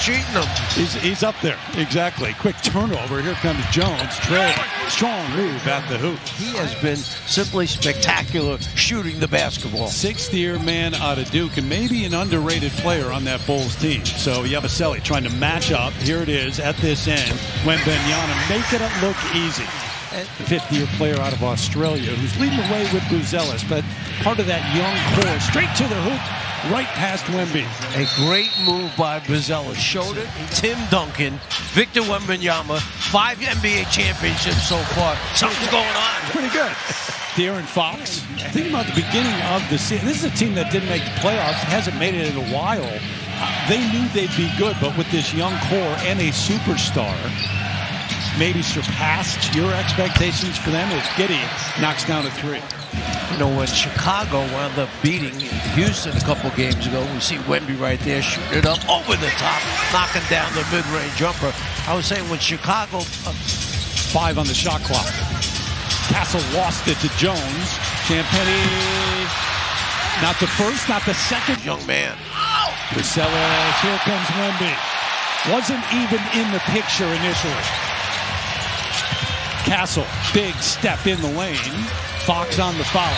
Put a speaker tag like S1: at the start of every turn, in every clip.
S1: cheating him.
S2: He's up there. Exactly. Quick turnover. Here comes Jones. Trey. Strong move at the hoop.
S1: He has been simply spectacular shooting the basketball.
S2: Sixth-year man out of Duke and maybe an underrated player on that Bulls team. So Yabusele trying to match up. Here it is at this end. Wembanyama making it look easy. The 50-year player out of Australia who's leading the way with Buzelis, but part of that young core. Straight to the hoop, right past Wemby.
S1: A great move by Buzelis. Showed it. Tim Duncan, Victor Wembanyama, 5 NBA championships so far. Something's going on.
S2: Pretty good. De'Aaron Fox. Think about the beginning of the season. This is a team that didn't make the playoffs, hasn't made it in a while. They knew they'd be good, but with this young core and a superstar, maybe surpassed your expectations for them as Giddey knocks down a three.
S1: You know, when Chicago wound up beating Houston a couple games ago, we see Wemby right there shooting it up over the top, knocking down the mid-range jumper. I was saying when Chicago...
S2: 5 on the shot clock. Castle lost it to Jones. Champagnie, not the first, not the second.
S1: Young man.
S2: Buzelis, here comes Wemby. Wasn't even in the picture initially. Castle, big step in the lane. Fox on the foul.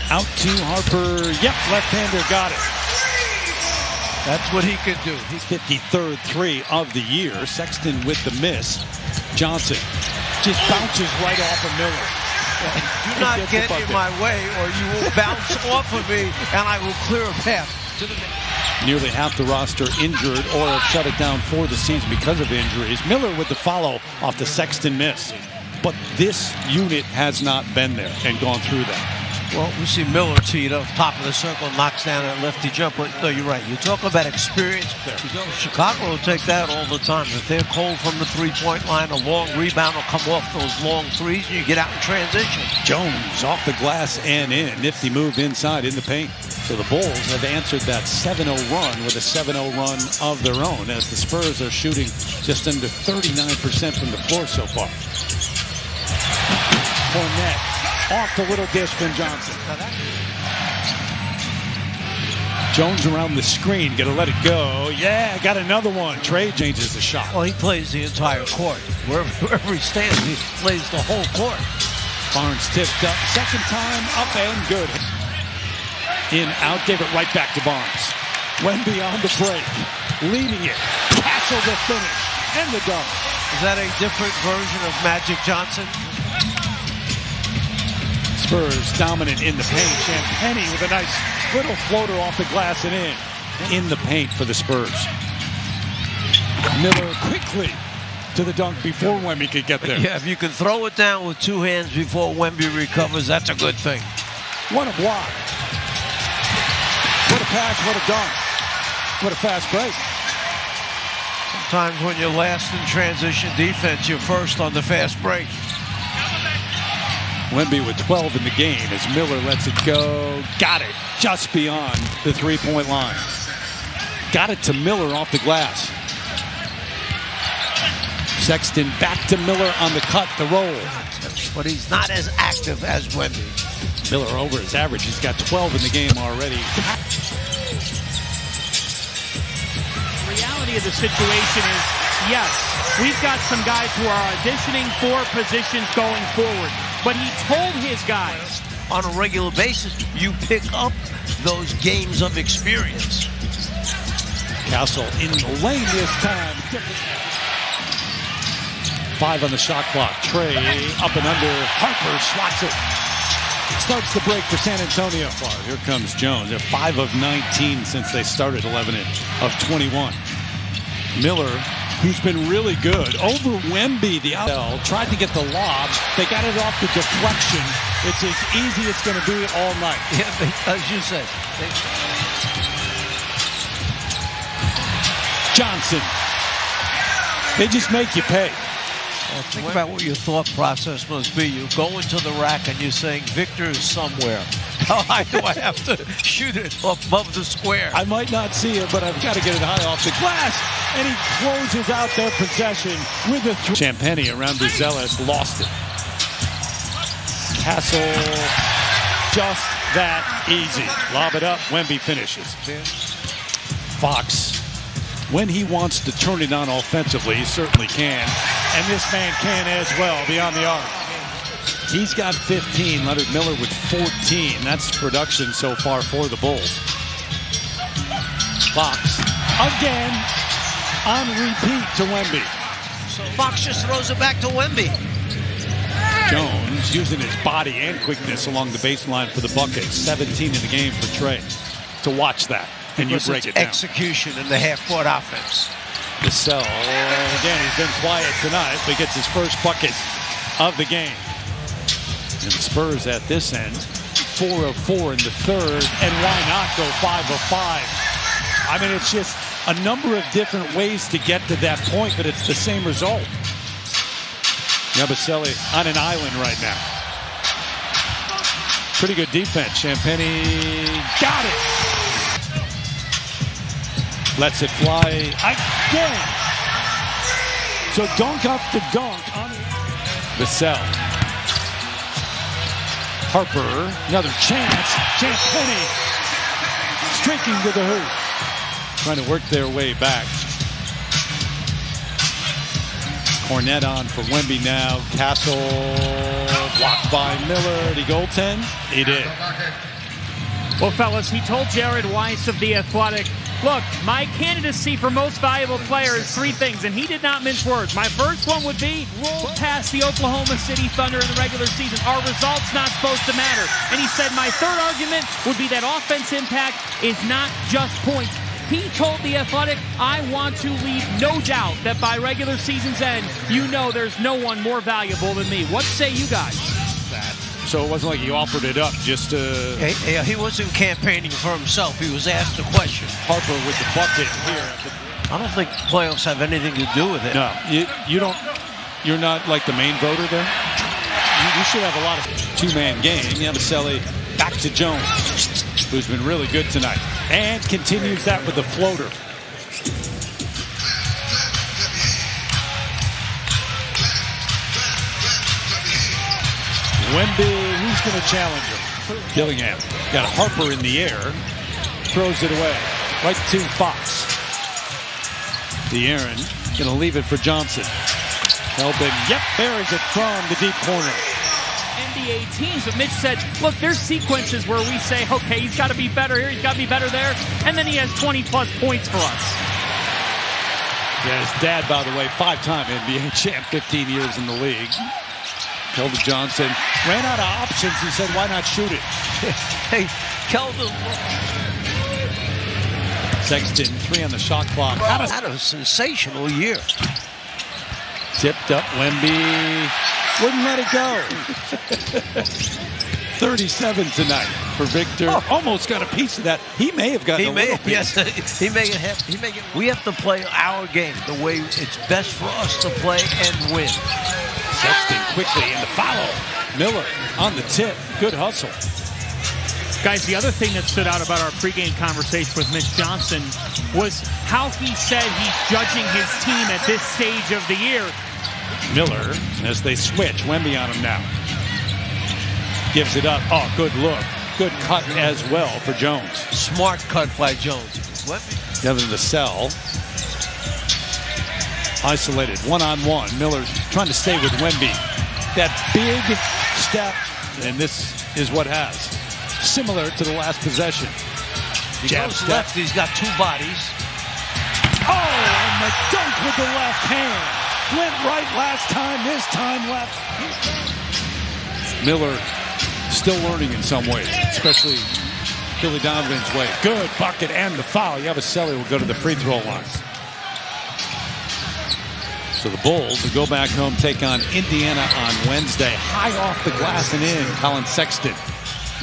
S2: Out to Harper. Yep, left-hander got it.
S1: That's what he can do.
S2: His 53rd three of the year. Sexton with the miss. Johnson just bounces right off of Miller.
S1: Do not get in my way or you will bounce off of me and I will clear a path to the net.
S2: Nearly half the roster injured or have shut it down for the season because of injuries. Miller with the follow off the Sexton miss. But this unit has not been there and gone through that.
S1: Well, we see Miller teed up, top of the circle, knocks down that lefty jumper. No, you're right. You talk about experience. Chicago will take that all the time. If they're cold from the three-point line, a long rebound will come off those long threes, and you get out in transition.
S2: Jones off the glass and in. Nifty move inside in the paint. So the Bulls have answered that 7-0 run with a 7-0 run of their own as the Spurs are shooting just under 39% from the floor so far. Fournette off the little dish from Johnson. Jones around the screen, gonna let it go. Yeah, got another one. Trey changes the shot.
S1: Well, he plays the entire court. Wherever he stands, he plays the whole court.
S2: Barnes tipped up, second time, up and good. In, out, gave it right back to Barnes. Wemby on the break, leading it. Castle the finish, and the dunk.
S1: Is that a different version of Magic Johnson?
S2: Spurs dominant in the paint. Champagnie with a nice little floater off the glass and in the paint for the Spurs. Miller quickly to the dunk before Wemby could get there.
S1: Yeah, if you can throw it down with two hands before Wemby recovers, that's a good thing.
S2: What a block. What a pass, what a dunk. What a fast break.
S1: Sometimes when you're last in transition defense, you're first on the fast break.
S2: Wemby with 12 in the game as Miller lets it go. Got it just beyond the three-point line. Got it to Miller off the glass. Sexton back to Miller on the cut, the roll.
S1: But he's not as active as Wemby.
S2: Miller over his average. He's got 12 in the game already.
S3: The reality of the situation is, yes, we've got some guys who are auditioning for positions going forward. But he told his guys,
S1: on a regular basis, you pick up those games of experience.
S2: Castle in the lane this time. 5 on the shot clock. Trey up and under. Harper swats it. Starts the break for San Antonio. Here comes Jones. They're 5 of 19 since they started 11 of 21. Miller, who's been really good. Over Wemby, the out. Tried to get the lob. They got it off the deflection. It's as easy as it's going to be all night.
S1: Yeah, as you said.
S2: Johnson. They just make you pay.
S1: Well, think about what your thought process must be. You go into the rack and you're saying, Victor is somewhere. How high do I have to shoot it above the square?
S2: I might not see it, but I've got to get it high off the glass. And he closes out their possession with a three. Champagnie around Buzelis, lost it. Castle, just that easy. Lob it up, Wemby finishes. Fox When he wants to turn it on offensively, he certainly can. And this man can as well, beyond the arc. He's got 15. Leonard Miller with 14. That's production so far for the Bulls. Fox again on repeat to Wemby.
S1: So Fox just throws it back to Wemby.
S2: Jones using his body and quickness along the baseline for the bucket. 17 in the game for Trey. To watch that. And you break it down.
S1: Execution in the half-court offense.
S2: Vassell, again, he's been quiet tonight, but gets his first bucket of the game. And the Spurs at this end, 4 of 4 in the third, and why not go 5 of 5? I mean, it's just a number of different ways to get to that point, but it's the same result. Yabusele on an island right now. Pretty good defense. Champagny got it. Lets it fly again. So dunk after dunk on Vassell. Harper, another chance. Champagny streaking to the hoop. Trying to work their way back. Cornette on for Wemby now. Castle blocked by Miller. Did he goaltend? He did.
S3: Well, fellas, he told Jared Weiss of The Athletic, look, my candidacy for most valuable player is 3 things, and he did not mince words. My first one would be roll past the Oklahoma City Thunder in the regular season. Are results not supposed to matter? And he said my third argument would be that offense impact is not just points. He told The Athletic, I want to leave no doubt that by regular season's end, you know there's no one more valuable than me. What say you guys?
S2: So it wasn't like he offered it up just to...
S1: He wasn't campaigning for himself. He was asked a question.
S2: Harper with the bucket here.
S1: I don't think playoffs have anything to do with it.
S2: No, you don't... You're not like the main voter there? You should have a lot of two-man game. Yabusele back to Jones, who's been really good tonight. And continues that with the floater. Wemby, who's going to challenge him? Dillingham. Got Harper in the air. Throws it away. Right to Fox. De'Aaron going to leave it for Johnson. Helbin, buries it from the deep corner.
S3: NBA teams, but Mitch said, look, there's sequences where we say, okay, he's got to be better here, he's got to be better there, and then he has 20-plus points for us.
S2: Yeah, his dad, by the way, 5-time NBA champ, 15 years in the league. Keldon Johnson ran out of options. He said, why not shoot it?
S1: Hey, Keldon.
S2: Sexton, 3 on the shot clock.
S1: Had a sensational year.
S2: Tipped up Wemby. Wouldn't let it go. 37 tonight for Victor. Almost got a piece of that. He may have gotten a little piece.
S1: Yes, he may have. We have to play our game the way it's best for us to play and win.
S2: Sexton quickly in the follow. Miller on the tip. Good hustle.
S3: Guys, the other thing that stood out about our pregame conversation with Mitch Johnson was how he said he's judging his team at this stage of the year.
S2: Miller, as they switch, Wemby on him now. Gives it up. Oh, good look. Good cut as well for Jones.
S1: Smart cut by Jones. Wemby.
S2: Devin Vassell. Isolated, one-on-one. Miller's trying to stay with Wemby. That big step, and this is what has. Similar to the last possession.
S1: He goes left, he's got 2 bodies.
S2: Oh, and the dunk with the left hand. Went right last time, this time left. Miller still learning in some ways, especially Billy Donovan's way. Good bucket and the foul. Yabusele will go to the free throw lines. So the Bulls will go back home, take on Indiana on Wednesday. High off the glass and in. Colin Sexton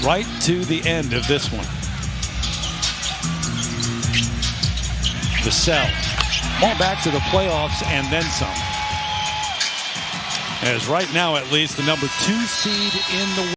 S2: right to the end of this one. Vassell. Ball back to the playoffs and then some. As right now, at least, the number 2 seed in the